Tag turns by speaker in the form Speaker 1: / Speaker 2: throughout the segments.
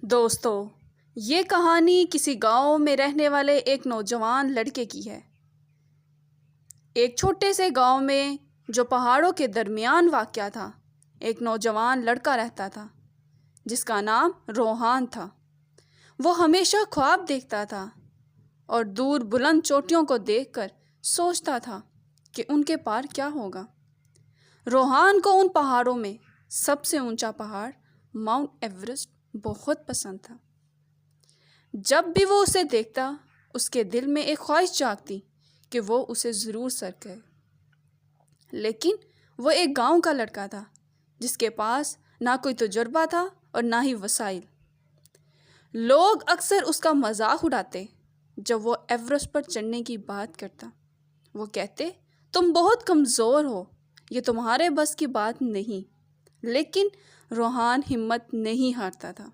Speaker 1: دوستو، یہ کہانی کسی گاؤں میں رہنے والے ایک نوجوان لڑکے کی ہے۔ ایک چھوٹے سے گاؤں میں جو پہاڑوں کے درمیان واقع تھا، ایک نوجوان لڑکا رہتا تھا جس کا نام روحان تھا۔ وہ ہمیشہ خواب دیکھتا تھا اور دور بلند چوٹیوں کو دیکھ کر سوچتا تھا کہ ان کے پار کیا ہوگا۔ روحان کو ان پہاڑوں میں سب سے اونچا پہاڑ ماؤنٹ ایورسٹ بہت پسند تھا۔ جب بھی وہ اسے دیکھتا، اس کے دل میں ایک خواہش جاگتی کہ وہ اسے ضرور سر کرے۔ لیکن وہ ایک گاؤں کا لڑکا تھا جس کے پاس نہ کوئی تجربہ تھا اور نہ ہی وسائل۔ لوگ اکثر اس کا مذاق اڑاتے جب وہ ایورسٹ پر چڑھنے کی بات کرتا۔ وہ کہتے، تم بہت کمزور ہو، یہ تمہارے بس کی بات نہیں۔ لیکن روحان ہمت نہیں ہارتا تھا۔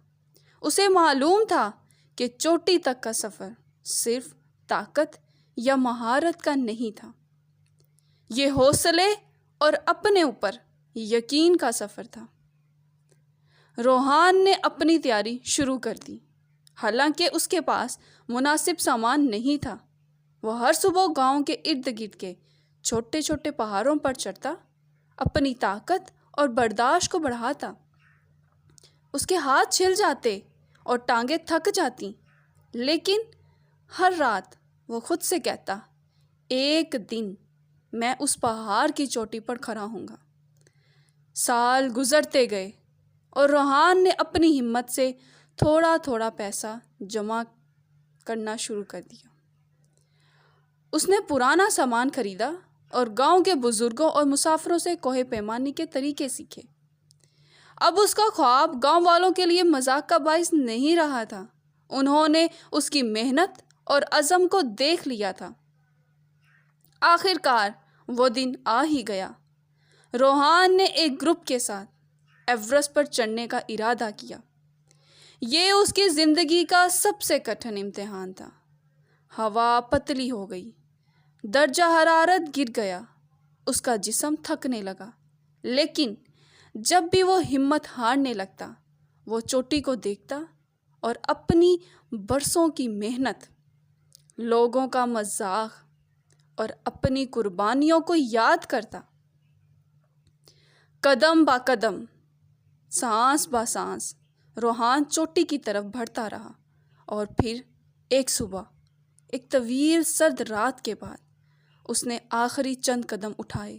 Speaker 1: اسے معلوم تھا کہ چوٹی تک کا سفر صرف طاقت یا مہارت کا نہیں تھا، یہ حوصلے اور اپنے اوپر یقین کا سفر تھا۔ روحان نے اپنی تیاری شروع کر دی، حالانکہ اس کے پاس مناسب سامان نہیں تھا۔ وہ ہر صبح گاؤں کے ارد گرد کے چھوٹے چھوٹے پہاڑوں پر چڑھتا، اپنی طاقت اور برداشت کو بڑھاتا۔ اس کے ہاتھ چھل جاتے اور ٹانگیں تھک جاتی، لیکن ہر رات وہ خود سے کہتا، ایک دن میں اس پہاڑ کی چوٹی پر کھڑا ہوں گا۔ سال گزرتے گئے اور روحان نے اپنی ہمت سے تھوڑا تھوڑا پیسہ جمع کرنا شروع کر دیا۔ اس نے پرانا سامان خریدا اور گاؤں کے بزرگوں اور مسافروں سے کوہ پیمانی کے طریقے سیکھے۔ اب اس کا خواب گاؤں والوں کے لیے مذاق کا باعث نہیں رہا تھا۔ انہوں نے اس کی محنت اور عزم کو دیکھ لیا تھا۔ آخر کار وہ دن آ ہی گیا۔ روحان نے ایک گروپ کے ساتھ ایورسٹ پر چڑھنے کا ارادہ کیا۔ یہ اس کی زندگی کا سب سے کٹھن امتحان تھا۔ ہوا پتلی ہو گئی، درجہ حرارت گر گیا، اس کا جسم تھکنے لگا، لیکن جب بھی وہ ہمت ہارنے لگتا، وہ چوٹی کو دیکھتا اور اپنی برسوں کی محنت، لوگوں کا مذاق اور اپنی قربانیوں کو یاد کرتا۔ قدم با قدم، سانس با سانس، روحان چوٹی کی طرف بڑھتا رہا، اور پھر ایک صبح، ایک طویل سرد رات کے بعد، اس نے آخری چند قدم اٹھائے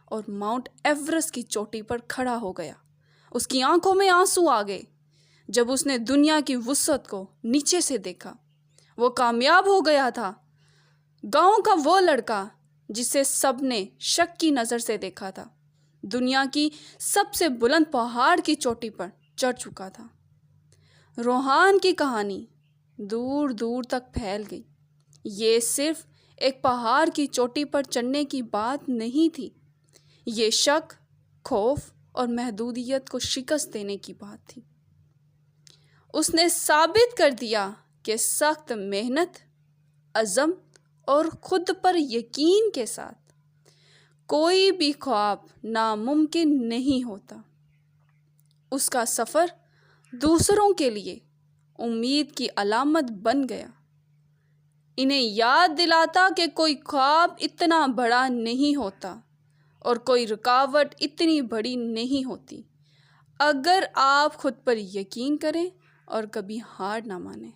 Speaker 1: اور ماؤنٹ ایورسٹ کی چوٹی پر کھڑا ہو گیا۔ اس کی آنکھوں میں آنسو آ گئے جب اس نے دنیا کی وسعت کو نیچے سے دیکھا۔ وہ کامیاب ہو گیا تھا۔ گاؤں کا وہ لڑکا جسے سب نے شک کی نظر سے دیکھا تھا، دنیا کی سب سے بلند پہاڑ کی چوٹی پر چڑھ چکا تھا۔ روحان کی کہانی دور دور تک پھیل گئی۔ یہ صرف ایک پہاڑ کی چوٹی پر چڑھنے کی بات نہیں تھی، یہ شک، خوف اور محدودیت کو شکست دینے کی بات تھی۔ اس نے ثابت کر دیا کہ سخت محنت، عزم اور خود پر یقین کے ساتھ کوئی بھی خواب ناممکن نہیں ہوتا۔ اس کا سفر دوسروں کے لیے امید کی علامت بن گیا، انہیں یاد دلاتا کہ کوئی خواب اتنا بڑا نہیں ہوتا اور کوئی رکاوٹ اتنی بڑی نہیں ہوتی، اگر آپ خود پر یقین کریں اور کبھی ہار نہ مانیں۔